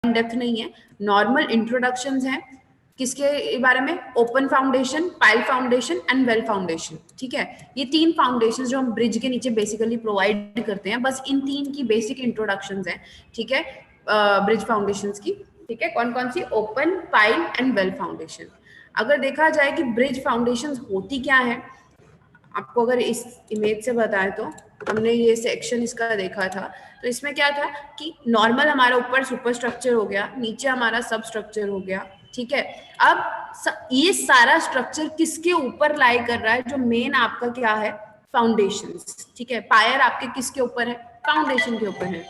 In depth नहीं है, normal introductions हैं किसके बारे में, open foundation, pile foundation and well foundation. ठीक है, ये 3 फाउंडेशन जो हम ब्रिज के नीचे बेसिकली प्रोवाइड करते हैं, बस इन 3 की बेसिक इंट्रोडक्शंस हैं। ठीक है, ब्रिज फाउंडेशंस की। ठीक है, कौन कौन सी, open, pile and well foundation. अगर देखा जाए कि ब्रिज फाउंडेशंस होती क्या है, आपको अगर इस इमेज से बताएं तो हमने ये सेक्शन इसका देखा था, तो इसमें क्या था कि नॉर्मल हमारा ऊपर सुपर स्ट्रक्चर हो गया, नीचे हमारा सब स्ट्रक्चर हो गया। ठीक है, अब ये सारा स्ट्रक्चर किसके ऊपर लाई कर रहा है, जो मेन आपका क्या है, फाउंडेशंस। ठीक है, पायर आपके किसके ऊपर है, फाउंडेशन के ऊपर है।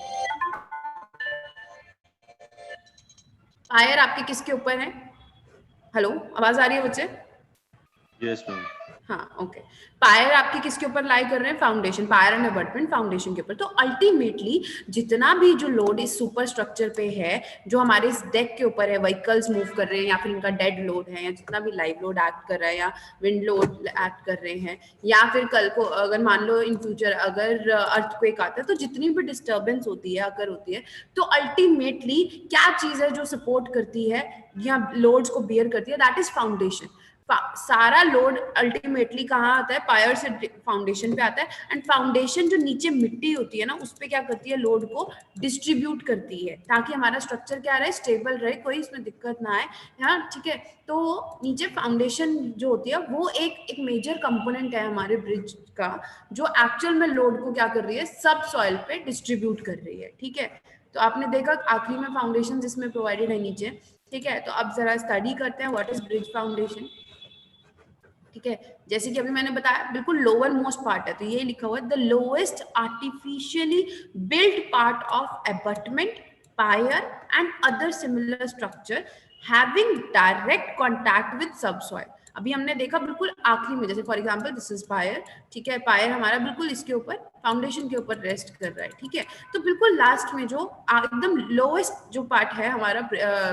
पायर आपके किसके ऊपर है, हेलो आवाज आ रही है बच्चे? Yes ma'am. हाँ ओके, पायर आपके किसके ऊपर लाई कर रहे हैं, foundation, pier and abutment foundation के ऊपर। तो अल्टीमेटली जितना भी जो लोड इस सुपर स्ट्रक्चर पे है, जो हमारे इस डेक के ऊपर है, व्हीकल्स मूव कर रहे हैं या फिर इनका डेड लोड है, या जितना भी लाइव लोड एक्ट कर रहा है या विंड लोड एक्ट कर रहे हैं, या फिर कल को अगर मान लो इन फ्यूचर अगर अर्थक्वेक आता है, तो जितनी भी डिस्टर्बेंस होती है अगर होती है, तो अल्टीमेटली क्या चीज है जो सपोर्ट करती है या लोड्स को बियर करती है, दैट इज फाउंडेशन। सारा लोड अल्टीमेटली कहाँ आता है, पायर से फाउंडेशन पे आता है, एंड फाउंडेशन जो नीचे मिट्टी होती है ना, उस पे क्या करती है, लोड को डिस्ट्रीब्यूट करती है, ताकि हमारा स्ट्रक्चर क्या रहे, स्टेबल रहे, कोई इसमें दिक्कत ना आए। हाँ ठीक है, तो नीचे फाउंडेशन जो होती है वो एक मेजर कंपोनेंट है हमारे ब्रिज का, जो एक्चुअल में लोड को क्या कर रही है, सब सॉइल पे डिस्ट्रीब्यूट कर रही है। ठीक है, तो आपने देखा आखिरी में फाउंडेशन जिसमें प्रोवाइडेड है नीचे। ठीक है, तो अब जरा स्टडी करते हैं व्हाट इज ब्रिज फाउंडेशन। ठीक है, जैसे कि अभी मैंने बताया बिल्कुल लोअर मोस्ट पार्ट है, तो ये लिखा हुआ है the lowest artificially built part of abutment, pier and other similar structure having direct contact with subsoil. अभी हमने देखा बिल्कुल आखिरी में, जैसे for example this is pier. ठीक है, पायर हमारा बिल्कुल इसके ऊपर फाउंडेशन के ऊपर रेस्ट कर रहा है। ठीक है, तो बिल्कुल लास्ट में जो एकदम लोएस्ट जो पार्ट है हमारा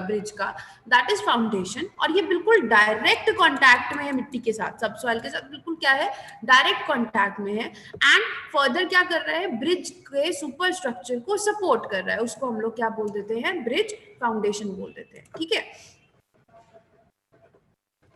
ब्रिज का, दैट इज फाउंडेशन, और ये बिल्कुल डायरेक्ट कांटेक्ट में है मिट्टी के साथ, सब सॉइल के साथ बिल्कुल क्या है, डायरेक्ट कांटेक्ट में है, एंड फर्दर क्या कर रहा है, ब्रिज के सुपर स्ट्रक्चर को सपोर्ट कर रहा है, उसको हम लोग क्या बोल देते हैं, ब्रिज फाउंडेशन बोल देते हैं। ठीक है,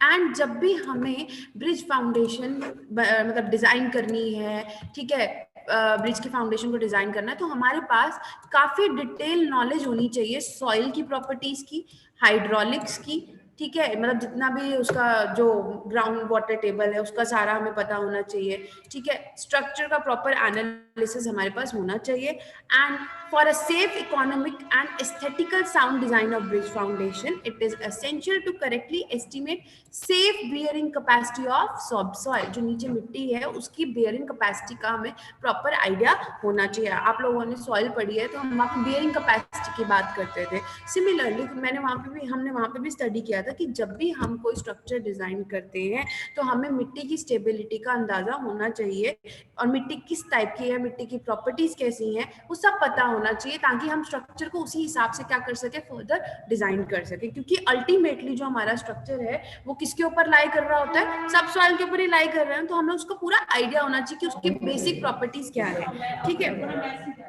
एंड जब भी हमें ब्रिज फाउंडेशन मतलब डिजाइन करनी है, ठीक है, ब्रिज के फाउंडेशन को डिजाइन करना है, तो हमारे पास काफी डिटेल नॉलेज होनी चाहिए सॉइल की प्रॉपर्टीज की, हाइड्रोलिक्स की। ठीक है, मतलब जितना भी उसका जो ग्राउंड वाटर टेबल है उसका सारा हमें पता होना चाहिए। ठीक है, स्ट्रक्चर का प्रॉपर एनालिसिस हमारे पास होना चाहिए, and for a safe economic and aesthetical sound design of bridge foundation it is essential to correctly estimate safe bearing capacity of sub soil. जो नीचे मिट्टी है उसकी बियरिंग कैपेसिटी का हमें प्रॉपर आइडिया होना चाहिए। आप लोगों ने सॉइल पढ़ी है तो हम वहाँ पे बियरिंग कैपेसिटी की बात करते थे। सिमिलरली हमने वहाँ पे भी स्टडी किया था कि जब भी हम कोई स्ट्रक्चर डिजाइन करते हैं तो हमें मिट्टी की स्टेबिलिटी का अंदाजा होना चाहिए, और मिट्टी किस टाइप की है, मिट्टी की प्रॉपर्टीज कैसी हैं, वो सब पता होना चाहिए, ताकि हम स्ट्रक्चर को उसी हिसाब से क्या कर सके, फर्दर डिजाइन कर सके। क्योंकि अल्टीमेटली जो हमारा स्ट्रक्चर है वो किसके ऊपर लाई कर रहा होता है, सब सॉइल के ऊपर ही लाई कर रहे हैं, तो हमें उसका पूरा आइडिया होना चाहिए कि उसकी बेसिक प्रॉपर्टीज क्या है। ठीक है,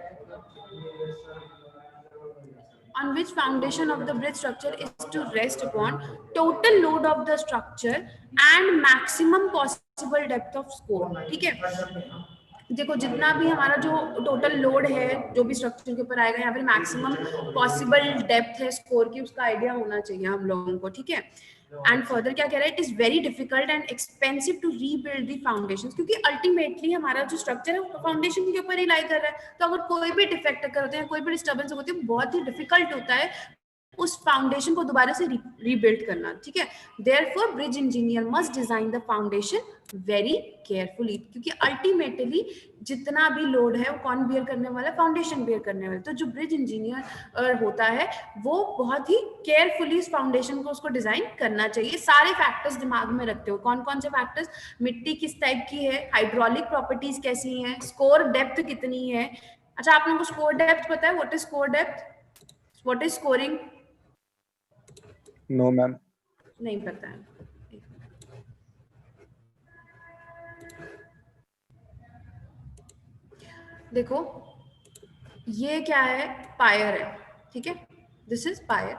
on which foundation of the bridge structure is to rest upon, total load of the structure and maximum possible depth of score। ठीक है, देखो जितना भी हमारा जो टोटल लोड है जो भी स्ट्रक्चर के ऊपर आएगा, यहाँ पे मैक्सिमम पॉसिबल डेप्थ है स्कोर की, उसका आइडिया होना चाहिए हम लोगों को। ठीक है, एंड फर्दर क्या कह रहा है, it is very difficult and expensive to rebuild the foundation, क्योंकि अल्टीमेटली हमारा जो स्ट्रक्चर है वो फाउंडेशन के ऊपर ही लाई कर रहा है, तो अगर कोई भी डिफेक्ट अगर होते हैं, कोई भी डिस्टर्बेंस होती है, बहुत ही डिफिकल्ट होता है उस फाउंडेशन को दोबारा से रीबिल्ड करना। ठीक है, therefore bridge engineer must design the foundation very carefully, क्योंकि अल्टीमेटली जितना भी लोड है वो कौन बियर करने वाला है, फाउंडेशन बियर करने वाला है। तो जो ब्रिज इंजीनियर होता है वो बहुत ही केयरफुली इस फाउंडेशन को उसको डिजाइन करना चाहिए। सारे फैक्टर्स दिमाग में रखते हो, कौन कौन से फैक्टर्स, मिट्टी किस टाइप की है, हाइड्रोलिक प्रॉपर्टीज कैसी हैं, स्कोर डेप्थ कितनी है। अच्छा, आप लोगों को स्कोर डेप्थ पता है, what is scour depth, what is scouring? No ma'am, नहीं पता है। देखो ये क्या है, पायर है। ठीक है, दिस इज पायर।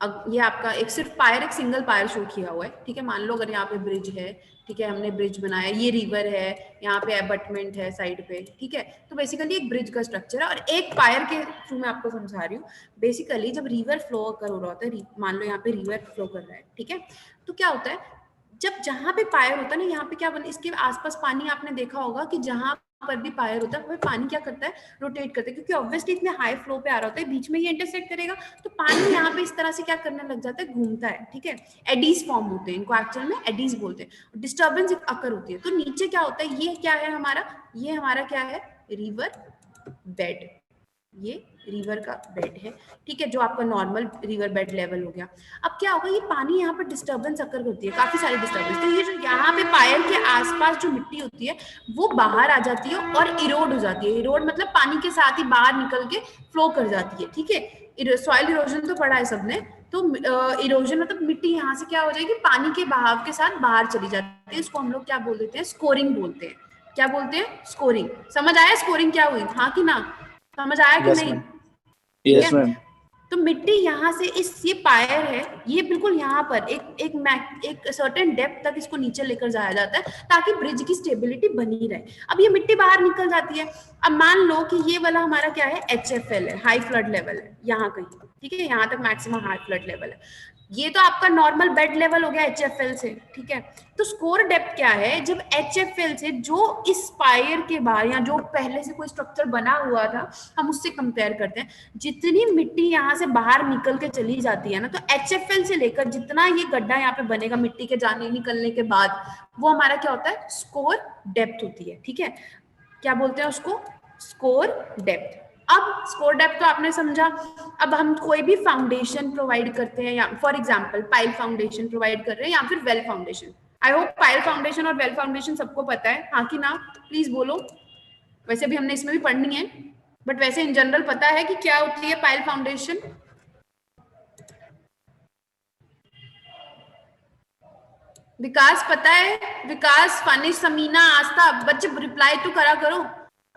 अब ये आपका एक सिर्फ पायर, एक सिंगल पायर शो किया हुआ है, ठीक है। मान लो अगर यहाँ पे ब्रिज है, ठीक है, हमने ब्रिज बनाया, ये रिवर है, यहाँ पे अबटमेंट है साइड पे, ठीक है। तो बेसिकली एक ब्रिज का स्ट्रक्चर है और एक पायर के थ्रू मैं आपको समझा रही हूँ। बेसिकली जब रिवर फ्लो कर हो रहा होता है, मान लो यहाँ पे रिवर फ्लो कर रहा है, ठीक है, तो क्या होता है, जब जहां पे पायर होता है ना, यहाँ पे क्या इसके आसपास पानी, आपने देखा होगा कि जहां पर भी पायर होता है, वह पानी क्या करता है, रोटेट करता है, क्योंकि ऑब्वियसली इतने हाई फ्लो पे आ रहा होता है, बीच में ये इंटरसेक्ट करेगा, तो पानी यहाँ पे इस तरह से क्या करने लग जाता है, घूमता है, ठीक है। एडीज फॉर्म होते हैं, इनको एक्चुअल में एडीज बोलते हैं, डिस्टर्बेंस अकर होती है। तो नीचे क्या होता है, ये क्या है हमारा, ये हमारा क्या है, रिवर बेड, ये रिवर का बेड है, ठीक है, जो आपका नॉर्मल रिवर बेड लेवल हो गया। अब क्या होगा, ये पानी यहाँ पर डिस्टर्बेंस अकर करती है, काफी सारी डिस्टर्बेंस, तो ये जो यहाँ पे पायर के आसपास जो मिट्टी होती है वो बाहर आ जाती है और इरोड हो जाती है। इरोड मतलब पानी के साथ ही बाहर निकल के फ्लो कर जाती है, ठीक है। सॉइल इरोजन तो पढ़ा है सबने, तो इरोजन मतलब मिट्टी यहाँ से क्या हो जाएगी, पानी के बहाव के साथ बाहर चली जाती है। इसको हम लोग क्या बोल देते हैं, स्कोरिंग बोलते हैं। क्या बोलते हैं, स्कोरिंग। समझ आया स्कोरिंग क्या हुई, हाँ कि ना, समझ आया कि नहीं, ठीक यस है। मैम। तो मिट्टी यहाँ से ये पायर है, ये बिल्कुल यहाँ पर एक सर्टेन डेप्थ तक इसको नीचे लेकर जाया जाता है ताकि ब्रिज की स्टेबिलिटी बनी रहे। अब ये मिट्टी बाहर निकल जाती है। अब मान लो कि ये वाला हमारा क्या है, HFL है, हाई फ्लड लेवल है, यहाँ कहीं, ठीक है, यहाँ तक मैक्सिमम हाई फ्लड लेवल है। ये तो आपका नॉर्मल बेड लेवल हो गया HFL से, ठीक है। तो स्कोर डेप्थ क्या है, जब HFL से जो इस पायर के बाहर या जो पहले से कोई स्ट्रक्चर बना हुआ था, हम उससे कंपेयर करते हैं, जितनी मिट्टी यहाँ से बाहर निकल के चली जाती है ना, तो HFL से लेकर जितना ये गड्ढा यहाँ पे बनेगा मिट्टी के जाने निकलने के बाद, वो हमारा क्या होता है, स्कोर डेप्थ होती है, ठीक है। क्या बोलते हैं उसको, स्कोर डेप्थ। अब स्कोर डेप्थ तो आपने समझा। अब हम कोई भी फाउंडेशन प्रोवाइड करते हैं, या for example pile foundation provide कर रहे हैं या फिर well foundation. I hope pile foundation और वेल फाउंडेशन सबको पता है, हाँ कि ना, प्लीज बोलो। वैसे भी हमने इसमें भी पढ़नी है, बट वैसे इन जनरल पता है कि क्या होती है पाइल फाउंडेशन। विकास पता है, विकास, फानिश, समीना, आस्था, बच्चे रिप्लाई तो करा करो,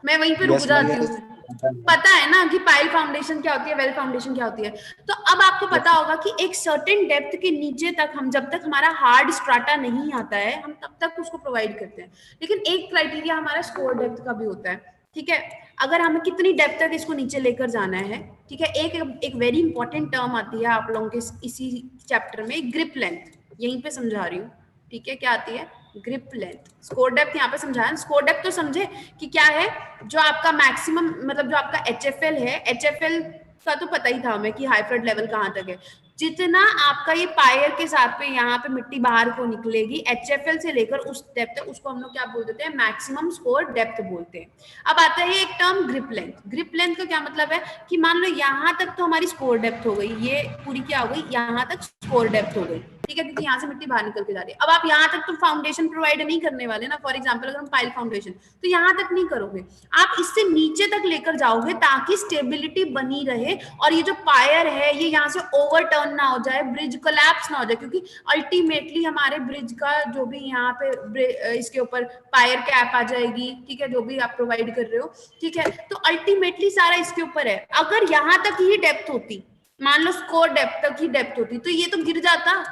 मैं वहीं पे रुक यस मैम। जाती हूँ। पता है ना कि पाइल फाउंडेशन क्या होती है, वेल फाउंडेशन क्या होती है। तो अब आपको पता होगा कि एक सर्टेन डेप्थ के नीचे तक हम, जब तक हमारा हार्ड स्ट्राटा नहीं आता है, हम तब तक उसको प्रोवाइड करते हैं। लेकिन एक क्राइटेरिया हमारा स्कोर डेप्थ का भी होता है, ठीक है। अगर हमें कितनी डेप्थ तक इसको नीचे लेकर जाना है, ठीक है। एक वेरी इंपॉर्टेंट टर्म आती है आप लोगों के इसी चैप्टर में, ग्रिप लेंथ, यहीं पे समझा रही हूँ, ठीक है। क्या आती है, ग्रिप लेंथ। स्कोर डेप्थ यहाँ पे समझाया, स्कोर डेप्थ तो समझे कि क्या है, जो आपका मैक्सिमम मतलब जो आपका HFL है, HFL का तो पता ही था हमें कि हाई फ्लड लेवल कहाँ तक है। जितना आपका ये पायर के साथ पे यहाँ पे मिट्टी बाहर को निकलेगी HFL से लेकर उस डेप्थ तक, उसको हम लोग क्या बोल देते हैं, मैक्सिमम स्कोर डेप्थ बोलते हैं। अब आता है एक term grip length. Grip length का क्या मतलब है कि मान लो यहाँ तक तो हमारी स्कोर डेप्थ हो गई, ये पूरी क्या हो गई, यहाँ तक स्कोर डेप्थ हो गई, ठीक है, क्योंकि यहाँ से मिट्टी बाहर निकल के जा रही है। अब आप यहाँ तक तो फाउंडेशन प्रोवाइड नहीं करने वाले ना, फॉर एग्जांपल अगर हम पाइल फाउंडेशन, तो यहाँ तक नहीं करोगे, आप इससे नीचे तक लेकर जाओगे ताकि स्टेबिलिटी बनी रहे और ये जो पायर है ये यहाँ से ओवरटर्न ना हो जाए, ब्रिज कोलैप्स ना हो जाए, क्योंकि अल्टीमेटली हमारे ब्रिज का जो भी यहाँ पे इसके ऊपर पायर कैप आ जाएगी, ठीक है, जो भी आप प्रोवाइड कर रहे हो, ठीक है। तो अल्टीमेटली सारा इसके ऊपर है। अगर यहाँ तक ही डेप्थ होती, मान लो स्कोर डेप्थ तक ही डेप्थ होती, तो ये तो गिर जाता,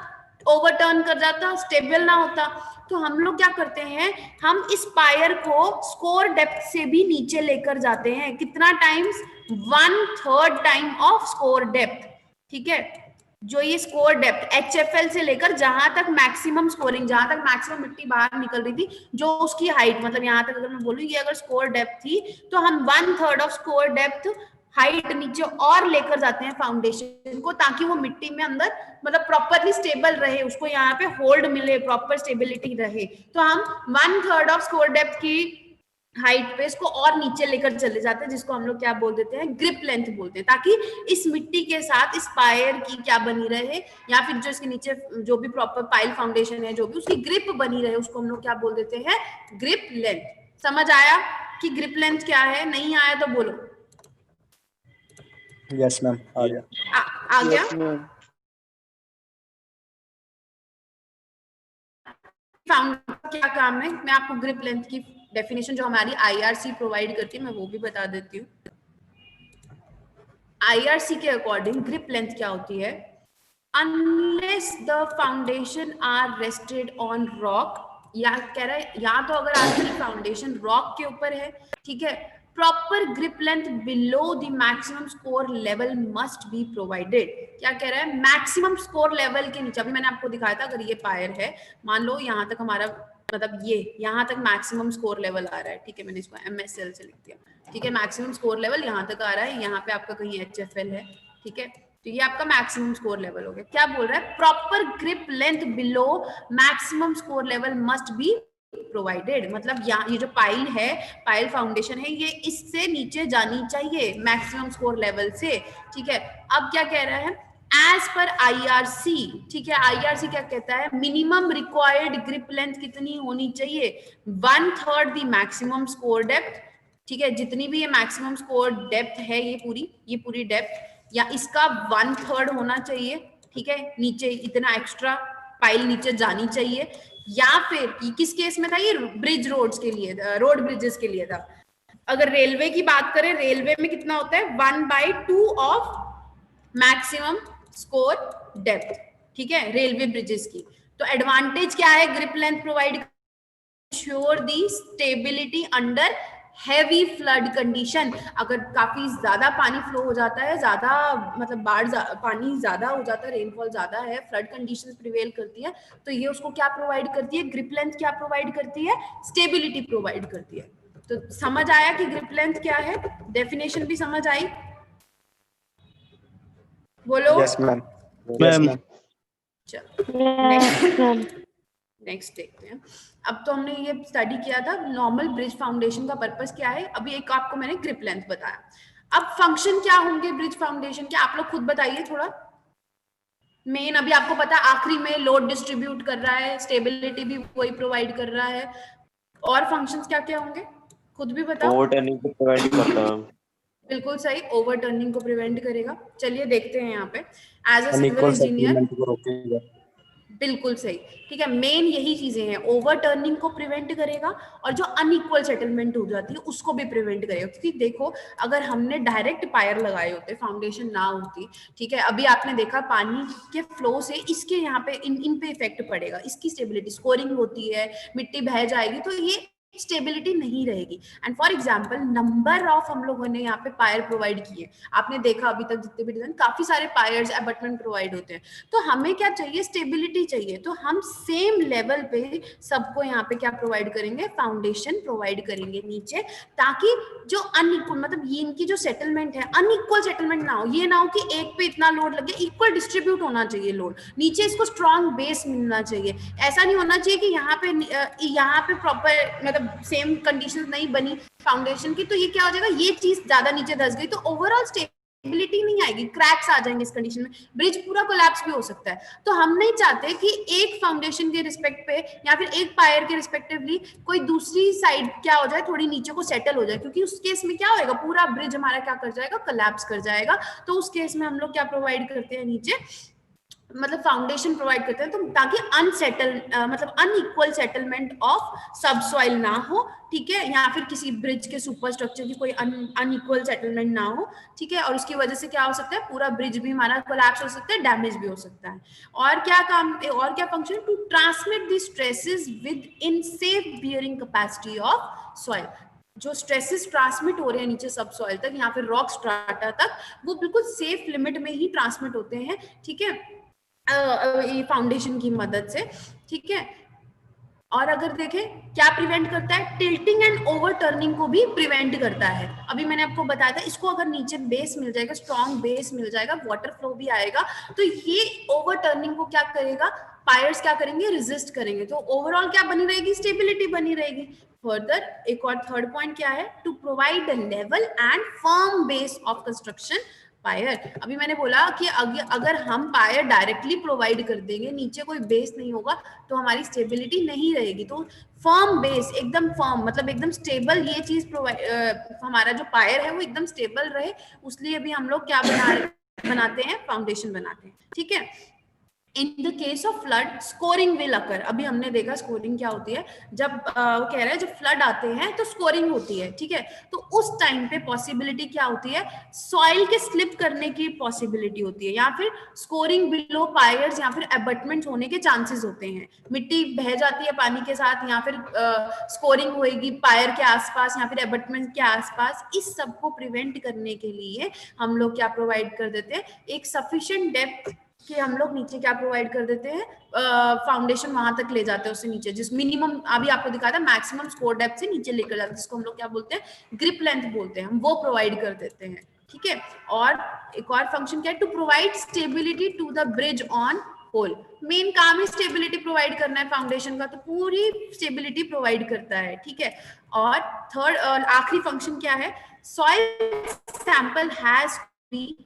ओवरटर्न कर जाता, स्टेबल ना होता। तो हम लोग क्या करते हैं, हम इस पायर को स्कोर डेप्थ से भी नीचे लेकर जाते हैं। कितना times, 1/3 time off score depth, ठीक है। जो ये स्कोर डेप्थ HFL से लेकर जहां तक मैक्सिमम स्कोरिंग, जहां तक मैक्सिमम मिट्टी बाहर निकल रही थी, जो उसकी हाइट, मतलब यहाँ तक अगर मैं बोलूँ ये अगर स्कोर डेप्थ थी, तो हम 1/3 ऑफ स्कोर डेप्थ हाइट नीचे और लेकर जाते हैं फाउंडेशन को, ताकि वो मिट्टी में अंदर मतलब प्रॉपरली स्टेबल रहे, उसको यहाँ पे होल्ड मिले, प्रॉपर स्टेबिलिटी रहे। तो हम 1/3 ऑफ स्कोर डेप्थ की हाइट पे इसको और नीचे लेकर चले जाते हैं, जिसको हम लोग क्या बोल देते हैं, ग्रिप लेंथ बोलते हैं, ताकि इस मिट्टी के साथ इस पायर की क्या बनी रहे, या फिर जो इसके नीचे जो भी प्रॉपर पाइल फाउंडेशन है, जो भी उसकी ग्रिप बनी रहे, उसको हम लोग क्या बोल देते हैं, ग्रिप लेंथ। समझ आया कि ग्रिप लेंथ क्या है, नहीं आया तो बोलो। यस मैम, आ गया। आ गया। फाउंड क्या काम है, मैं आपको ग्रिप लेंथ की डेफिनेशन जो हमारी IRC प्रोवाइड करती है मैं वो भी बता देती हूँ। IRC के अकॉर्डिंग ग्रिप लेंथ क्या होती है? Unless the foundation are rested on rock, या कह रहा है या तो अगर आपकी फाउंडेशन रॉक के ऊपर है, ठीक है, proper grip length below the maximum score level must be provided. क्या कह रहा है? मैक्सिमम स्कोर लेवल के नीचे, अभी मैंने आपको दिखाया था, अगर ये पायर है, मान लो यहाँ तक हमारा मतलब ये यहाँ तक मैक्सिमम स्कोर लेवल आ रहा है, ठीक है, मैंने इसको MSL से लिख दिया, ठीक है, मैक्सिमम स्कोर लेवल यहाँ तक आ रहा है, यहाँ पे आपका कहीं HFL है, ठीक है, तो ये आपका मैक्सिमम स्कोर लेवल हो गया। क्या बोल रहा है? Proper grip length below maximum score level must be provided, मतलब यहाँ ये जो पाइल है, पाइल फाउंडेशन है, ये इससे नीचे जानी चाहिए मैक्सिमम स्कोर लेवल से, ठीक है। अब क्या कह रहा है? एज पर IRC, ठीक है, IRC क्या कहता है? मिनिमम रिक्वायर्ड ग्रिप लेंथ कितनी होनी चाहिए? 1/3 द मैक्सिमम स्कोर डेप्थ, ठीक है, जितनी भी ये मैक्सिमम स्कोर डेप्थ है, ये पूरी डेप्थ या इसका 1/3 होना चाहिए, ठीक है, नीचे इतना एक्स्ट्रा पाइल नीचे जानी चाहिए। या फिर किस केस में था ये? ब्रिज रोड्स के लिए, रोड ब्रिजेस के लिए था। अगर रेलवे की बात करें, रेलवे में कितना होता है? 1/2 ऑफ मैक्सिमम स्कोर डेप्थ, ठीक है, रेलवे ब्रिजेस की। तो एडवांटेज क्या है grip length provide? Sure the stability under heavy flood condition. अगर काफी ज्यादा पानी फ्लो हो जाता है, ज्यादा मतलब पानी ज्यादा हो जाता है, रेनफॉल ज्यादा है, फ्लड कंडीशंस प्रिवेल करती है, तो ये उसको क्या प्रोवाइड करती है? ग्रिप लेंथ क्या प्रोवाइड करती है? स्टेबिलिटी प्रोवाइड करती है। तो समझ आया कि ग्रिप लेंथ क्या है? डेफिनेशन भी समझ आई? बोलो। Yes ma'am. चलो नेक्स्ट देखते हैं। अब तो हमने ये स्टडी किया था नॉर्मल ब्रिज फाउंडेशन का पर्पस क्या है, अभी एक आपको मैंने ग्रिप लेंथ बताया। अब फंक्शन क्या होंगे ब्रिज फाउंडेशन के, आप लोग खुद बताइए थोड़ा। मेन अभी आपको पता है आखिरी में लोड डिस्ट्रीब्यूट कर रहा है, स्टेबिलिटी भी वही प्रोवाइड कर रहा है, और फंक्शंस क्या क्या होंगे खुद भी बताओ। ओवरटर्निंग को प्रोवाइड करता है। बिल्कुल सही, ओवरटर्निंग को प्रिवेंट करेगा। चलिए देखते हैं यहाँ पे एज अ सिविल इंजीनियर। बिल्कुल सही, ठीक है, मेन यही चीजें हैं, ओवरटर्निंग को प्रिवेंट करेगा और जो अनइक्वल सेटलमेंट हो जाती है उसको भी प्रिवेंट करेगा। क्योंकि देखो अगर हमने डायरेक्ट पायर लगाए होते, फाउंडेशन ना होती, ठीक है, अभी आपने देखा पानी के फ्लो से इसके यहाँ पे इन पे इफेक्ट पड़ेगा, इसकी स्टेबिलिटी, स्कोरिंग होती है, मिट्टी बह जाएगी, तो ये स्टेबिलिटी नहीं रहेगी। And for example number of हम लोगों ने यहाँ पे पायर प्रोवाइड किए, आपने देखा अभी तक जितने भी डिजाइन, काफी सारे पायर्स अबटमेंट प्रोवाइड होते हैं, तो हमें क्या चाहिए? स्टेबिलिटी चाहिए। तो हम सेम लेवल पे सबको यहाँ पे क्या प्रोवाइड करेंगे? फाउंडेशन प्रोवाइड करेंगे नीचे, ताकि जो अनइक्वल, मतलब ये इनकी जो सेटलमेंट है अनइक्वल सेटलमेंट ना हो। ये ना हो कि एक पे इतना लोड लगे, इक्वल डिस्ट्रीब्यूट होना चाहिए लोड, नीचे इसको स्ट्रॉन्ग बेस मिलना चाहिए। ऐसा नहीं होना चाहिए कि यहाँ पे प्रॉपर मतलब सेम कंडीशंस नहीं बनी फाउंडेशन की, तो ये क्या हो जाएगा? ये चीज ज्यादा नीचे धस गई तो ओवरऑल स्टेबिलिटी नहीं आएगी, क्रैक्स आ जाएंगे इस कंडीशन में, ब्रिज पूरा कोलैप्स भी हो सकता है। तो हम नहीं चाहते कि एक फाउंडेशन के रिस्पेक्ट पे या फिर एक पायर के रिस्पेक्टिवली कोई दूसरी साइड क्या हो जाए, थोड़ी नीचे को सेटल हो जाए, क्योंकि उस केस में क्या होएगा? पूरा ब्रिज हमारा क्या कर जाएगा? कोलैप्स कर जाएगा। तो उस केस में हम लोग क्या प्रोवाइड करते हैं नीचे, मतलब फाउंडेशन प्रोवाइड करते हैं, तो ताकि मतलब अनइक्वल सेटलमेंट ऑफ सबसॉइल ना हो, ठीक है, या फिर किसी ब्रिज के सुपर स्ट्रक्चर की कोई अनइक्वल सेटलमेंट ना हो, ठीक है, और उसकी वजह से क्या हो सकता है? पूरा ब्रिज भी हमारा कोलैप्स हो सकता है, डैमेज भी हो सकता है। और क्या function? To transmit the stresses within safe bearing capacity of soil. जो स्ट्रेसेस ट्रांसमिट हो रहे हैं नीचे सब सॉइल तक या फिर रॉक स्ट्राटा तक, वो बिल्कुल सेफ लिमिट में ही ट्रांसमिट होते हैं, ठीक है, फाउंडेशन की मदद से, ठीक है। और अगर देखें क्या प्रिवेंट करता है? टिल्टिंग एंड ओवरटर्निंग को भी प्रिवेंट करता है। अभी मैंने आपको बताया था, इसको अगर नीचे बेस मिल जाएगा, स्ट्रॉन्ग बेस मिल जाएगा, वाटर फ्लो भी आएगा, तो ये ओवरटर्निंग को क्या करेगा? पायर्स क्या करेंगे? रेजिस्ट करेंगे, तो ओवरऑल क्या बनी रहेगी? स्टेबिलिटी बनी रहेगी। फर्दर एक और थर्ड पॉइंट क्या है? To provide a level and firm base of construction pier. अभी मैंने बोला कि अगर हम पायर डायरेक्टली प्रोवाइड कर देंगे, नीचे कोई बेस नहीं होगा, तो हमारी स्टेबिलिटी नहीं रहेगी। तो फर्म बेस, एकदम फर्म मतलब एकदम स्टेबल, ये चीज हमारा जो पायर है वो एकदम स्टेबल रहे, उसलिए भी हम लोग क्या बनाते हैं? फाउंडेशन बनाते हैं, ठीक है। In the case of flood scoring will occur. अभी हमने देखा स्कोरिंग क्या होती है, जब वो कह रहा है जब फ्लड आते हैं तो स्कोरिंग होती है, ठीक है। तो उस टाइम पे पॉसिबिलिटी क्या होती है, सॉइल के स्लिप करने की पॉसिबिलिटी होती है, या फिर स्कोरिंग बिलो पायर्स या फिर अबटमेंट होने के चांसेस होते हैं। मिट्टी बह जाती है पानी के साथ, या फिर स्कोरिंग होएगी पायर के आसपास या फिर अबटमेंट के आसपास। इस सब को प्रिवेंट करने के लिए हम लोग क्या प्रोवाइड कर देते हैं, एक सफिशिएंट डेप्थ कि हम लोग नीचे क्या प्रोवाइड कर देते हैं, फाउंडेशन वहां तक ले जाते हैं, उससे नीचे जिस मिनिमम अभी आपको दिखाया था मैक्सिमम स्कोर डेप्थ से नीचे लेकर जाते हैं, जिसको हम लोग क्या बोलते हैं, ग्रिप लेंथ बोलते हैं, हम वो प्रोवाइड कर देते हैं, ठीक है। और एक और फंक्शन क्या है, to provide stability to the bridge on whole. Main काम है स्टेबिलिटी प्रोवाइड करना है फाउंडेशन का, तो पूरी स्टेबिलिटी प्रोवाइड करता है, ठीक है। और थर्ड आखिरी फंक्शन क्या है, soil sample has B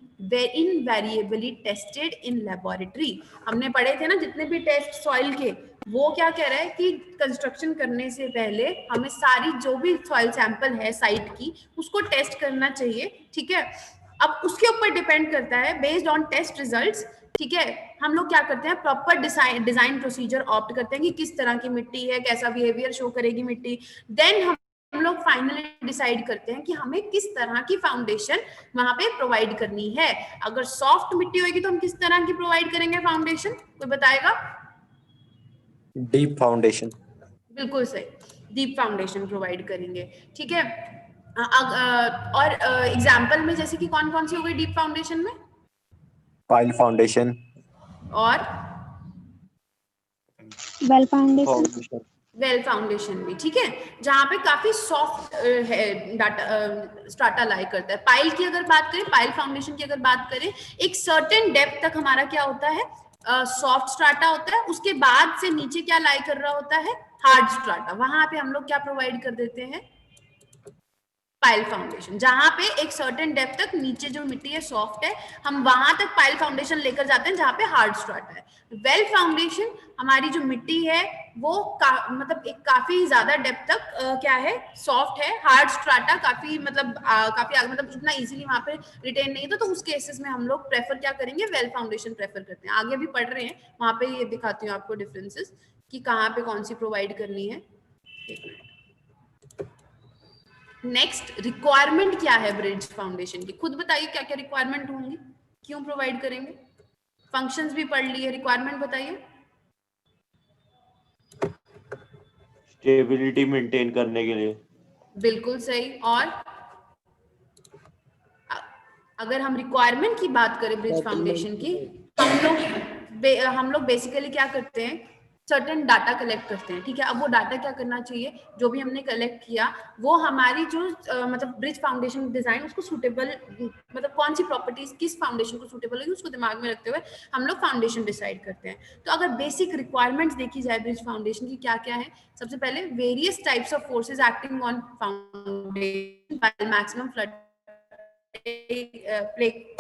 invariably tested in laboratory। हमने पढ़े थे ना जितने भी टेस्ट सॉइल के, वो क्या कह रहा है कि कंस्ट्रक्शन करने से पहले हमें सारी जो भी सॉइल सैंपल है साइट की उसको टेस्ट करना चाहिए, ठीक है। अब उसके ऊपर डिपेंड करता है बेस्ड ऑन टेस्ट रिजल्ट्स, ठीक है। हम लोग क्या करते हैं, प्रॉपर डिजाइन प्रोसीजर ऑप्ट करते हैं कि किस तरह की मिट्टी है, कैसा बिहेवियर शो करेगी मिट्टी। देन हम लोग फाइनली डिसाइड करते हैं कि हमें किस तरह की फाउंडेशन वहां पे प्रोवाइड करनी है। अगर सॉफ्ट मिट्टी होगी तो हम किस तरह की प्रोवाइड करेंगे फाउंडेशन, कोई बताएगा? Deep foundation. बिल्कुल सही, डीप फाउंडेशन प्रोवाइड करेंगे, ठीक है। और एग्जांपल में जैसे कि कौन कौन सी हो गई डीप फाउंडेशन में? पाइल फाउंडेशन और वेल फाउंडेशन। वेल फाउंडेशन भी, ठीक है, जहां पे काफी सॉफ्ट है डाटा स्ट्राटा लाई करता है। पाइल की अगर बात करें, पाइल फाउंडेशन की अगर बात करें, एक सर्टेन डेप्थ तक हमारा क्या होता है, सॉफ्ट स्ट्राटा होता है, उसके बाद से नीचे क्या लाई कर रहा होता है, हार्ड स्ट्राटा। वहां पे हम लोग क्या प्रोवाइड कर देते हैं, पाइल फाउंडेशन। जहां पे एक सर्टेन डेप्थ तक नीचे जो मिट्टी है सॉफ्ट है, हम वहां तक पाइल फाउंडेशन लेकर जाते हैं जहां पे हार्ड स्ट्राटा है। वेल फाउंडेशन हमारी जो मिट्टी है वो मतलब एक काफी ज्यादा डेप्थ तक क्या है, सॉफ्ट है। हार्ड स्ट्राटा काफी मतलब काफी मतलब इतना इजीली वहां पे रिटेन नहीं था, तो उस केसेस में हम लोग प्रेफर क्या करेंगे, वेल फाउंडेशन प्रेफर करते हैं। आगे भी पढ़ रहे हैं, वहां पे ये दिखाती हूँ आपको डिफरेंसेस कि कहाँ पे कौन सी प्रोवाइड करनी है। एक मिनट। नेक्स्ट, रिक्वायरमेंट क्या है ब्रिज फाउंडेशन की, खुद बताइए क्या क्या रिक्वायरमेंट होंगी, क्यों प्रोवाइड करेंगे। फंक्शंस भी पढ़ लिए, रिक्वायरमेंट बताइए। स्टेबिलिटी मेंटेन करने के लिए। बिल्कुल सही। और अगर हम रिक्वायरमेंट की बात करें ब्रिज फाउंडेशन की, हम लोग बेसिकली क्या करते हैं, सर्टेन डाटा कलेक्ट करते हैं, ठीक है। अब वो डाटा क्या करना चाहिए, जो भी हमने कलेक्ट किया वो हमारी जो मतलब ब्रिज फाउंडेशन डिजाइन उसको सूटेबल, मतलब कौन सी प्रॉपर्टीज किस फाउंडेशन को सूटेबल होगी उसको दिमाग में रखते हुए हम लोग फाउंडेशन डिसाइड करते हैं। तो अगर बेसिक रिक्वायरमेंट्स देखी जाए ब्रिज फाउंडेशन की क्या क्या है, सबसे पहले various types of forces acting on foundation while maximum flood take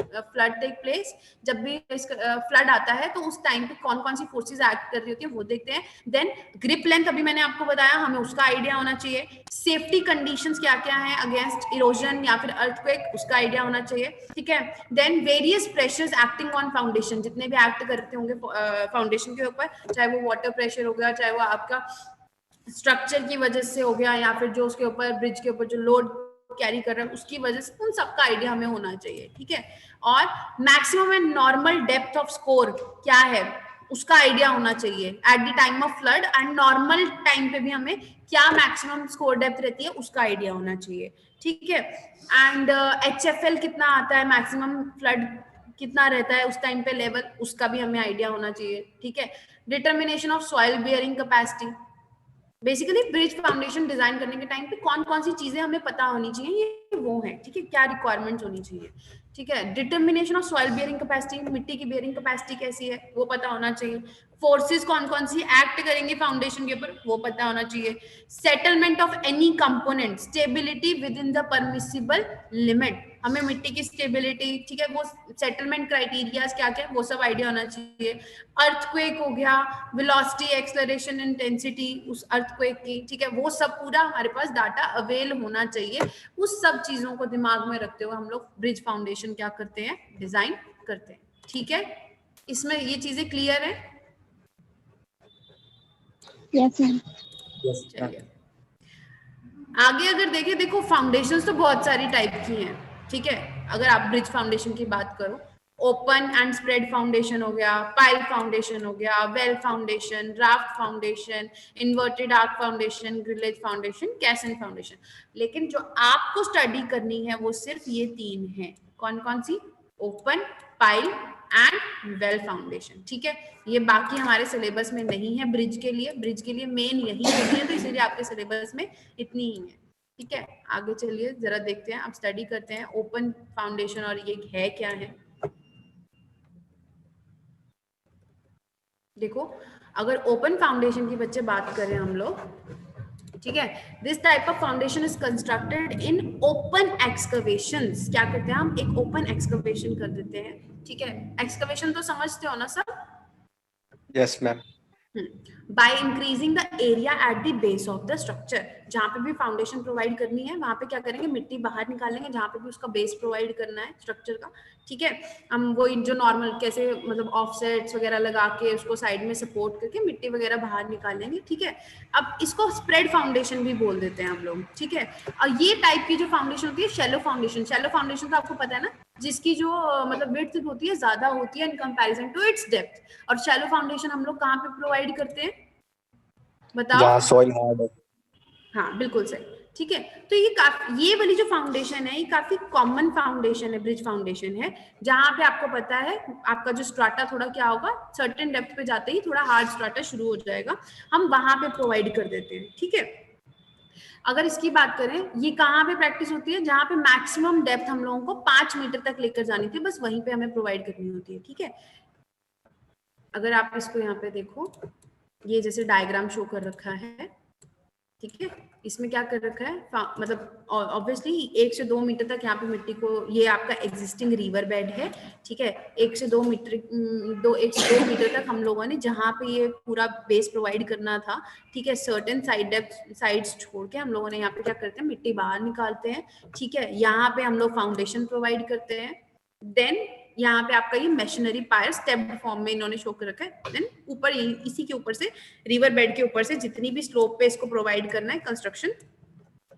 place. जब भी फ्लड आता है तो उस टाइम पे कौन कौन सी फोर्सेस एक्ट कर रही होती है वो देखते हैं। देन ग्रिप लेंथ, अभी मैंने आपको बताया, हमें उसका आइडिया होना चाहिए। सेफ्टी कंडीशंस क्या क्या हैं अगेंस्ट इरोजन या फिर अर्थक्वेक, उसका आइडिया होना चाहिए, ठीक है। Then various pressures acting on foundation, जितने भी एक्ट करते होंगे फाउंडेशन के ऊपर, चाहे वो वाटर प्रेशर हो गया, चाहे वो आपका स्ट्रक्चर की वजह से हो गया, या फिर जो उसके ऊपर ब्रिज के ऊपर जो लोड कैरी कर रहा है उसकी वजह से, उन सबका आइडिया हमें होना चाहिए, ठीक है। और maximum and normal depth off score क्या है उसका आइडिया होना चाहिए at the time of flood, and normal time पे भी हमें क्या मैक्सिमम स्कोर डेप्थ रहती है उसका आइडिया होना चाहिए, ठीक है। एंड HFL कितना आता है, मैक्सिमम फ्लड कितना रहता है उस टाइम पे लेवल, उसका भी हमें आइडिया होना चाहिए, ठीक है। Determination of soil bearing capacity, basically bridge foundation design करने के टाइम पे कौन कौन सी चीजें हमें पता होनी चाहिए, ये वो है, ठीक है, क्या रिक्वायरमेंट्स होनी चाहिए, ठीक है। Determination of soil bearing capacity, मिट्टी की बियरिंग कैपेसिटी कैसी है वो पता होना चाहिए। फोर्सेस कौन कौन सी एक्ट करेंगे फाउंडेशन के ऊपर वो पता होना चाहिए। Settlement of any component, stability with in the permissible limit, हमें मिट्टी की स्टेबिलिटी, ठीक है, वो सेटलमेंट क्राइटेरियाज क्या क्या वो सब आइडिया होना चाहिए। अर्थक्वेक हो गया, वेलोसिटी, एक्सेलरेशन, इंटेंसिटी उस अर्थक्वेक की, ठीक है, वो सब पूरा हमारे पास डाटा अवेल होना चाहिए। उस सब चीजों को दिमाग में रखते हुए हम लोग ब्रिज फाउंडेशन क्या करते हैं, डिजाइन करते हैं, ठीक है। इसमें ये चीजें क्लियर है? Yes ma'am. चलिए आगे अगर देखें, देखो फाउंडेशंस तो बहुत सारी टाइप की हैं, ठीक है। अगर आप ब्रिज फाउंडेशन की बात करो, ओपन एंड स्प्रेड फाउंडेशन हो गया, पाइल फाउंडेशन हो गया, well foundation, raft foundation, inverted arc foundation, grillage foundation, कैसन फाउंडेशन। लेकिन जो आपको स्टडी करनी है वो सिर्फ ये 3 है। कौन कौन सी? Open, pile and well foundation, ठीक है। ये बाकी हमारे सिलेबस में नहीं है ब्रिज के लिए। ब्रिज के लिए मेन यही होती है, तो इसीलिए आपके सिलेबस में इतनी ही है, ठीक है। आगे चलिए जरा देखते हैं, आप स्टडी करते हैं ओपन फाउंडेशन और ये है क्या है। देखो अगर ओपन फाउंडेशन की बच्चे बात करें हम लोग, ठीक है, this type of foundation is constructed in open excavations. क्या करते हैं हम? एक ओपन एक्सकवेशन कर देते हैं, ठीक है। एक्सकवेशन तो समझते हो ना सब? Yes ma'am. By increasing the area at the base of the structure. जहां पे भी फाउंडेशन प्रोवाइड करनी है वहां पे क्या करेंगे? मिट्टी बाहर निकालेंगे, जहां पे भी उसका बेस प्रोवाइड करना है स्ट्रक्चर का, ठीक है। हम वो जो नॉर्मल कैसे मतलब ऑफसेट्स वगैरह लगा के उसको साइड में सपोर्ट करके मिट्टी वगैरह बाहर निकालेंगे, ठीक है। अब इसको स्प्रेड फाउंडेशन भी बोल देते हैं हम लोग, ठीक है। और ये टाइप की जो फाउंडेशन होती है शैलो फाउंडेशन। शैलो फाउंडेशन तो आपको पता है ना, जिसकी जो मतलब विड्थ होती है ज्यादा होती है in comparison to its depth. और शैलो फाउंडेशन हम लोग कहाँ पे प्रोवाइड करते हैं बताओ? जहाँ सॉइल हार्ड है। हाँ बिल्कुल सही, ठीक है। तो ये वाली जो फाउंडेशन है ये काफी कॉमन फाउंडेशन है, ब्रिज फाउंडेशन है, जहां पे आपको पता है आपका जो स्ट्राटा थोड़ा क्या होगा, सर्टेन डेप्थ पे जाते ही थोड़ा हार्ड स्ट्राटा शुरू हो जाएगा, हम वहां पे प्रोवाइड कर देते हैं, ठीक है। अगर इसकी बात करें, ये कहाँ पे प्रैक्टिस होती है? जहां पे मैक्सिमम डेप्थ हम लोगों को 5 मीटर तक लेकर जानी थी, बस वहीं पे हमें प्रोवाइड करनी होती है, ठीक है। अगर आप इसको यहाँ पे देखो, ये जैसे डायग्राम शो कर रखा है, ठीक है। इसमें क्या कर रखा है, मतलब ऑब्वियसली 1 से 2 मीटर तक यहाँ पे मिट्टी को, ये आपका एग्जिस्टिंग रिवर बेड है, ठीक है। 1 से 2 मीटर 1 से 2 मीटर तक हम लोगों ने जहाँ पे ये पूरा बेस प्रोवाइड करना था, ठीक है, सर्टेन साइड्स छोड़ के हम लोगों ने यहाँ पे क्या करते हैं, मिट्टी बाहर निकालते हैं, ठीक है। यहाँ पे हम लोग फाउंडेशन प्रोवाइड करते हैं। देन यहाँ पे आपका ये मशीनरी पायर स्टेप्ड फॉर्म में इन्होंने शो कर रखा है। देन ऊपर इसी के ऊपर से, रिवर बेड के ऊपर से जितनी भी स्लोप पे इसको प्रोवाइड करना है, कंस्ट्रक्शन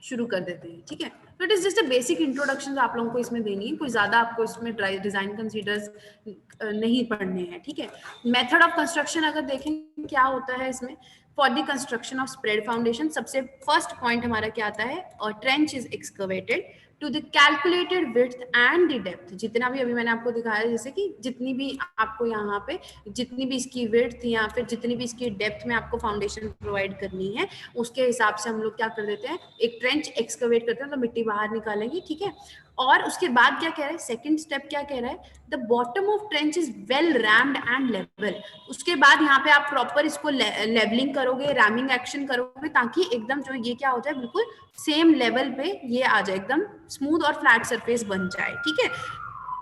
शुरू कर देते हैं, ठीक है। तो it is just a basic introduction आप लोगों को इसमें देनी है, कोई ज्यादा आपको इसमें डिजाइन कंसीडर्स नहीं पढ़ने हैं, ठीक है। मेथड ऑफ कंस्ट्रक्शन अगर देखें क्या होता है इसमें, for the construction of spread foundation सबसे फर्स्ट पॉइंट हमारा क्या आता है, trench is excavated to the calculated width and the depth. जितना भी अभी मैंने आपको दिखाया, जैसे कि जितनी भी आपको यहाँ पे जितनी भी इसकी विड्थ या फिर जितनी भी इसकी डेप्थ में आपको फाउंडेशन प्रोवाइड करनी है, उसके हिसाब से हम लोग क्या कर देते हैं, एक ट्रेंच एक्सकवेट करते हैं, तो मिट्टी बाहर निकालेंगे, ठीक है। और उसके बाद क्या कह रहा है, सेकंड स्टेप क्या कह रहा है, the bottom of trench is well rumped and level. उसके बाद यहाँ पे आप प्रॉपर इसको लेवलिंग करोगे, रैमिंग एक्शन करोगे, ताकि एकदम जो ये क्या हो जाए, बिल्कुल सेम लेवल पे ये आ जाए, एकदम स्मूथ और फ्लैट सरफेस बन जाए, ठीक है।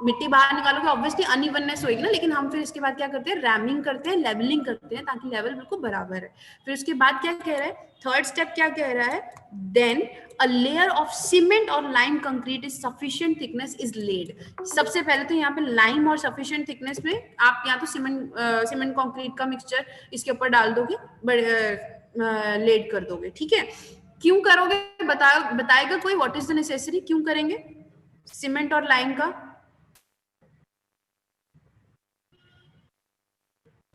मिट्टी बाहर निकालोगे ऑब्वियसली अनइवननेस होगी ना, लेकिन हम फिर इसके बाद क्या करते हैं, रैमिंग करते हैं, लेवलिंग करते हैं, ताकि लेवल बिल्कुल बराबर है। फिर उसके बाद क्या कह रहा है, थर्ड स्टेप क्या कह रहा है, then a layer of cement और lime concrete is sufficient thickness is laid. सबसे पहले तो यहाँ पे लाइम और सफिशिएंट थिकनेस में आप या तो सीमेंट कंक्रीट का मिक्सचर इसके ऊपर डाल दोगे, लेड कर दोगे, ठीक है। क्यों करोगे बताएगा कोई, व्हाट इज द नेसेसरी, क्यों करेंगे सीमेंट और लाइम का,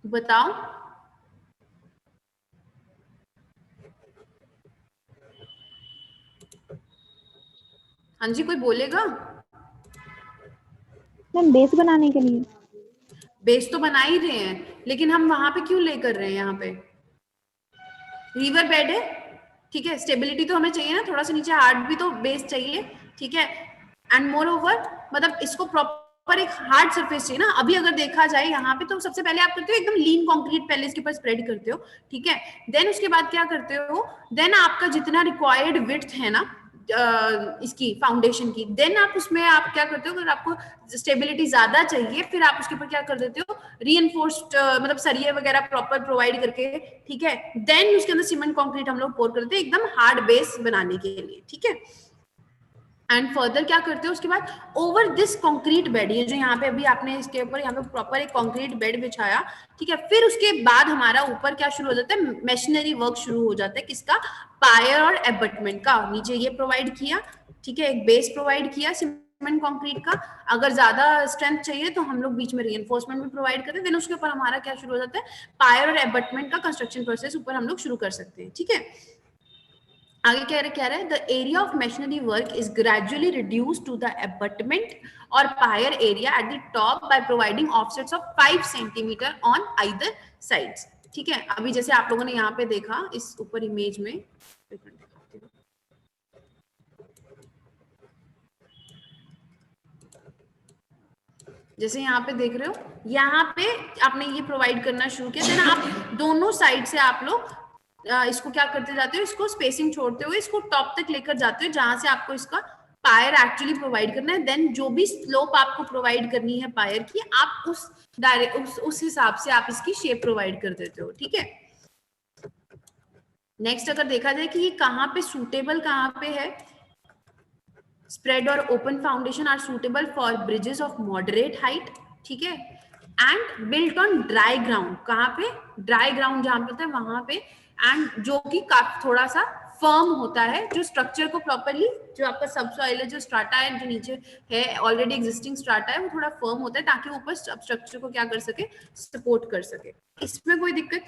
बताओ। हाँ जी, कोई बोलेगा? मैम बेस बनाने के लिए। बेस तो बना ही रहे हैं, लेकिन हम वहां पे क्यों ले कर रहे हैं, यहाँ पे रिवर बेड है, ठीक है। स्टेबिलिटी तो हमें चाहिए ना, थोड़ा सा नीचे हार्ड भी तो बेस चाहिए, ठीक है। एंड मोर ओवर मतलब इसको प्रॉपर एक हार्ड सरफेस चाहिए ना। अभी अगर देखा जाए यहाँ पे, तो सबसे पहले आप करते हो एकदम लीन कंक्रीट, पहले इसके ऊपर स्प्रेड करते हो, ठीक है। देन उसके बाद क्या करते हो, देन आपका जितना रिक्वायर्ड विड्थ है ना इसकी फाउंडेशन की, देन आप उसमें आप क्या करते हो, अगर आपको स्टेबिलिटी ज्यादा चाहिए, फिर आप उसके ऊपर क्या कर देते हो, रीइंफोर्स्ड मतलब सरिये वगैरह प्रॉपर प्रोवाइड करके, ठीक है। देन उसके अंदर सीमेंट कंक्रीट हम लोग पोर करते हैं एकदम हार्ड बेस बनाने के लिए, ठीक है। एंड फर्दर क्या करते हो उसके बाद, ओवर दिस कंक्रीट बेड, ये जो यहाँ पे अभी आपने इसके ऊपर यहाँ पे प्रॉपर एक कंक्रीट बेड बिछाया, ठीक है, फिर उसके बाद हमारा ऊपर क्या शुरू हो जाता है, मशीनरी वर्क शुरू हो जाता है, किसका, पायर और एबटमेंट का। नीचे ये प्रोवाइड किया, ठीक है, एक बेस प्रोवाइड किया सीमेंट कंक्रीट का, अगर ज्यादा स्ट्रेंथ चाहिए तो हम लोग बीच में रीइंफोर्समेंट भी प्रोवाइड करते हैं, देन उसके ऊपर हमारा क्या शुरू हो जाता है, पायर और एबटमेंट का कंस्ट्रक्शन प्रोसेस ऊपर हम लोग शुरू कर सकते हैं, ठीक है। आगे क्या रहा है, the area of masonry work is gradually reduce to the abutment और pier area at the top by providing offsets of 5 centimetre on either sides, ठीक है। अभी जैसे आप लोगों ने यहाँ पे देखा इस ऊपर इमेज में, जैसे यहाँ पे देख रहे हो, यहाँ पे आपने ये प्रोवाइड करना शुरू किया, देन आप दोनों साइड से आप लोग इसको क्या करते जाते हो, इसको स्पेसिंग छोड़ते हुए इसको टॉप तक लेकर जाते हो, जहां से आपको इसका पायर एक्चुअली प्रोवाइड करना है। देन जो भी स्लोप आपको प्रोवाइड करनी है पायर की, आप उस हिसाब से आप इसकी शेप प्रोवाइड कर देते हो, ठीक है। नेक्स्ट अगर देखा जाए कि ये कहाँ पे सूटेबल, कहाँ पे है, स्प्रेड और open foundation are suitable for bridges of moderate height, ठीक है, and built on dry ground, कहाँ पे, ड्राई ग्राउंड जहां पे होता है वहां पे, एंड जो कि थोड़ा सा फर्म होता है, जो स्ट्रक्चर को प्रॉपरली, जो आपका सबसॉइल है, जो स्ट्राटा है, जो नीचे है ऑलरेडी एग्जिस्टिंग स्ट्राटा है, वो थोड़ा फर्म होता है ताकि ऊपर स्ट्रक्चर को क्या कर सके, सपोर्ट कर सके। इसमें कोई दिक्कत?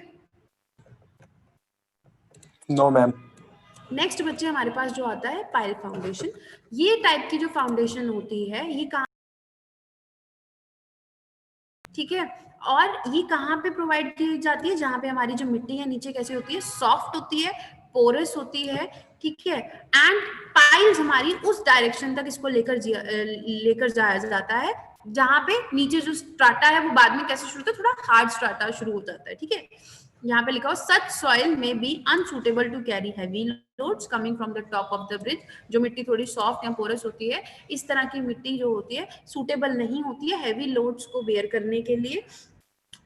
No ma'am. नेक्स्ट बच्चे हमारे पास जो आता है पाइल फाउंडेशन, ये टाइप की जो फाउंडेशन होती है ये कहाँ, ठीक है, और ये कहाँ पे प्रोवाइड की जाती है, जहां पे हमारी जो मिट्टी है नीचे कैसे होती है, सॉफ्ट होती है, पोरस होती है, ठीक है, एंड पाइल्स हमारी उस डायरेक्शन तक इसको लेकर जाया जाता है जहां पे नीचे जो स्ट्राटा है वो बाद में कैसे शुरू होता है, थोड़ा हार्ड स्ट्राटा शुरू हो जाता है, ठीक है। यहाँ पे लिखा हो सच सॉइल में be unsuitable to carry heavy loads coming from the top of the bridge, जो मिट्टी थोड़ी सॉफ्ट या पोरस होती है, इस तरह की मिट्टी जो होती है सूटेबल नहीं होती है हैवी लोड्स को बेयर करने के लिए,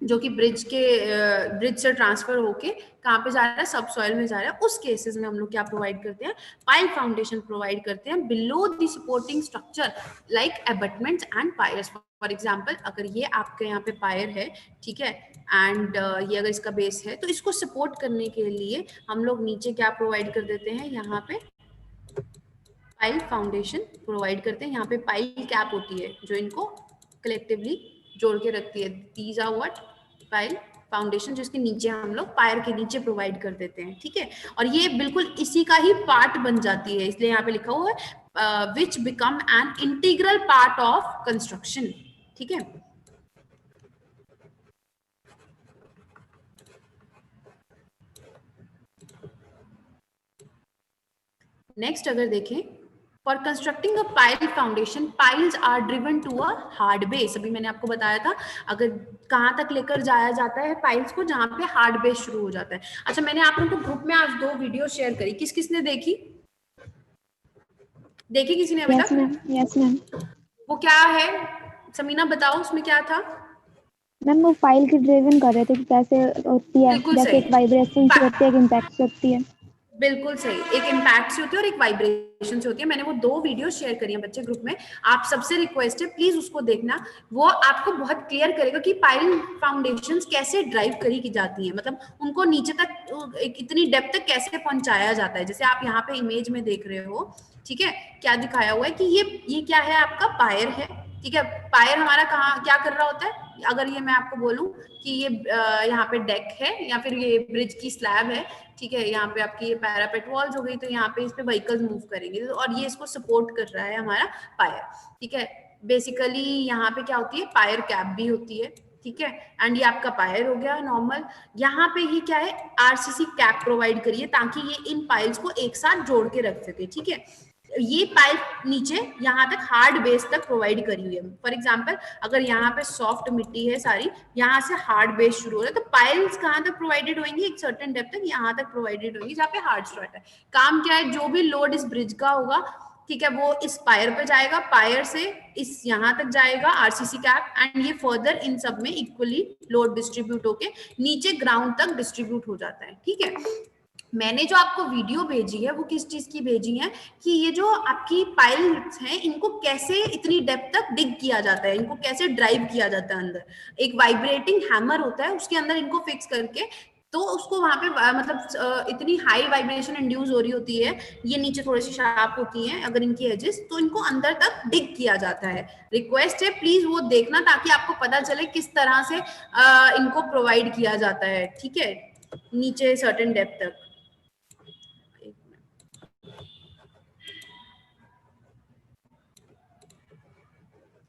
जो कि ब्रिज से ट्रांसफर होके कहाँ पे जा रहा है, सब सॉइल में जा रहा है। उस केसेस में हम लोग क्या प्रोवाइड करते हैं, पाइल फाउंडेशन प्रोवाइड करते हैं below the supporting structure like abutments and piers. For example अगर ये आपके यहाँ पे पायर है, ठीक है, एंड ये अगर इसका बेस है, तो इसको सपोर्ट करने के लिए हम लोग नीचे क्या प्रोवाइड कर देते हैं, यहाँ पे पाइल फाउंडेशन प्रोवाइड करते हैं। यहाँ पे पाइल कैप होती है जो इनको कलेक्टिवली जोड़ के रखती है, these are what, pile foundation, जिसके नीचे हम लोग पायर के नीचे प्रोवाइड कर देते हैं, ठीक है, और ये बिल्कुल इसी का ही पार्ट बन जाती है, इसलिए यहाँ पे लिखा हुआ है which become an integral part of construction, ठीक है। नेक्स्ट अगर देखें, for constructing a pile foundation piles are driven to a hard base, अभी मैंने आपको बताया था अगर कहाँ तक लेकर जाया जाता है पाइल्स को, जहाँ पे हार्ड बेस शुरू हो जाता है। अच्छा, मैंने आप लोगों को ग्रुप में आज 2 वीडियो शेयर करी, किस किसने देखी किसी ने अभी तक? Yes ma'am. वो क्या है समीना बताओ, उसमें क्या था? मैम वो फाइल की ड्रिवन कर रहे थे कि कैसे होती है, जैसे एक वाइब्रेशन से होती है, एक इम्पैक्ट से होती है। बिल्कुल सही, एक इम्पैक्ट से होती है और एक वाइब्रेशन से होती है। मैंने वो 2 वीडियो शेयर करी हैं बच्चे ग्रुप में, आप सबसे रिक्वेस्ट है प्लीज उसको देखना, वो आपको बहुत क्लियर करेगा कि पाइल फाउंडेशंस कैसे ड्राइव करी की जाती हैं, मतलब उनको नीचे तक इतनी डेप्थ तक कैसे पहुंचाया जाता है। जैसे आप यहाँ पे इमेज में देख रहे हो, ठीक है, क्या दिखाया हुआ है कि ये क्या है, आपका पायर है, ठीक है। पायर हमारा कहाँ क्या कर रहा होता है, अगर ये मैं आपको बोलूं कि ये यहाँ पे डेक है या फिर ये ब्रिज की स्लैब है, ठीक है, यहाँ पे आपकी ये पैरापेट वॉल्स हो गई, तो यहाँ पे इस पे व्हीकल्स मूव करेंगे और ये इसको सपोर्ट कर रहा है हमारा पायर, ठीक है। बेसिकली यहाँ पे क्या होती है, पायर कैप भी होती है, ठीक है, एंड ये आपका पायर हो गया नॉर्मल। यहाँ पे ये क्या है, आरसीसी कैप प्रोवाइड करिए ताकि ये इन पाइल्स को एक साथ जोड़ के रख सके, ठीक है। ये पाइप नीचे यहाँ तक हार्ड बेस तक प्रोवाइड करी हुई है। फॉर एग्जांपल अगर यहाँ पे सॉफ्ट मिट्टी है सारी, यहाँ से हार्ड बेस शुरू हो रहा है, तो पाइल्स कहाँ तक प्रोवाइडेड होंगी, एक सर्टेन डेप्थ तक यहाँ तक प्रोवाइडेड होंगी जहाँ पे हार्ड स्ट्रट है। काम क्या है, जो भी लोड इस ब्रिज का होगा, ठीक है, वो इस पायर पे जाएगा, पायर से इस यहाँ तक जाएगा आरसीसी कैप, एंड ये फर्दर इन सब में इक्वली लोड डिस्ट्रीब्यूट होके नीचे ग्राउंड तक डिस्ट्रीब्यूट हो जाता है, ठीक है। मैंने जो आपको वीडियो भेजी है वो किस चीज की भेजी है कि ये जो आपकी पाइल्स हैं इनको कैसे इतनी डेप्थ तक डिग किया जाता है, इनको कैसे ड्राइव किया जाता है अंदर। एक वाइब्रेटिंग हैमर होता है, उसके अंदर इनको फिक्स करके तो उसको वहां पे मतलब इतनी हाई वाइब्रेशन इंड्यूस हो रही होती है, ये नीचे थोड़ी सी शार्प होती हैं अगर इनकी एजेस, तो इनको अंदर तक डिग किया जाता है। रिक्वेस्ट है प्लीज वो देखना ताकि आपको पता चले किस तरह से इनको प्रोवाइड किया जाता है, ठीक है, नीचे सर्टेन डेप्थ तक।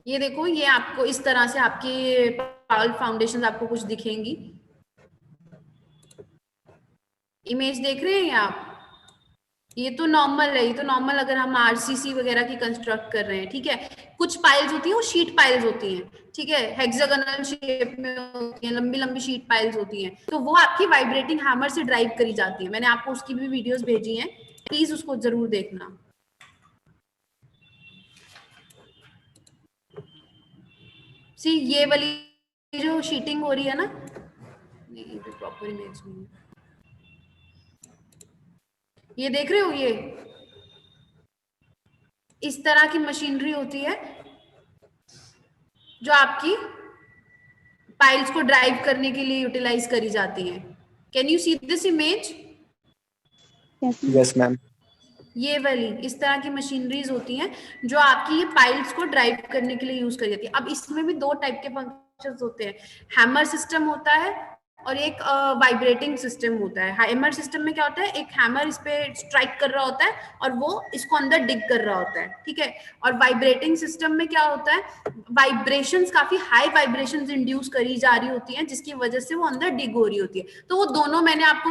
ये देखो, ये आपको इस तरह से आपकी पाल फाउंडेशन आपको कुछ दिखेंगी। इमेज देख रहे हैं आप? ये तो नॉर्मल है, ये तो नॉर्मल अगर हम आरसीसी वगैरह की कंस्ट्रक्ट कर रहे हैं, ठीक है। कुछ पाइल्स होती हैं वो शीट पाइल्स होती हैं, ठीक है, हेक्सागोनल शेप में होती हैं, लंबी लंबी शीट पाइल्स होती हैं, तो वो आपकी वाइब्रेटिंग हैमर से ड्राइव करी जाती है। मैंने आपको उसकी भी वीडियोस भेजी हैं, प्लीज उसको जरूर देखना। सी ये वाली जो शीटिंग हो रही है ना, नहीं प्रॉपर इमेज नहीं है, ये देख रहे हो, ये इस तरह की मशीनरी होती है जो आपकी पाइल्स को ड्राइव करने के लिए यूटिलाइज करी जाती है। Can you see this image? Yes ma'am. ये वाली इस तरह की मशीनरीज होती हैं जो आपकी ये पाइल्स को ड्राइव करने के लिए यूज करी जाती है। अब इसमें भी दो टाइप के फंक्शंस होते हैं, हैमर सिस्टम होता है और एक वाइब्रेटिंग सिस्टम होता है। हैमर सिस्टम में क्या होता है, एक हैमर इस पे स्ट्राइक कर रहा होता है और वो इसको अंदर डिग कर रहा होता है, ठीक है। और वाइब्रेटिंग सिस्टम में क्या होता है, वाइब्रेशंस, काफी हाई वाइब्रेशंस इंड्यूस करी जा रही होती हैं जिसकी वजह से वो अंदर डिग हो रही होती है। तो वो दोनों मैंने आपको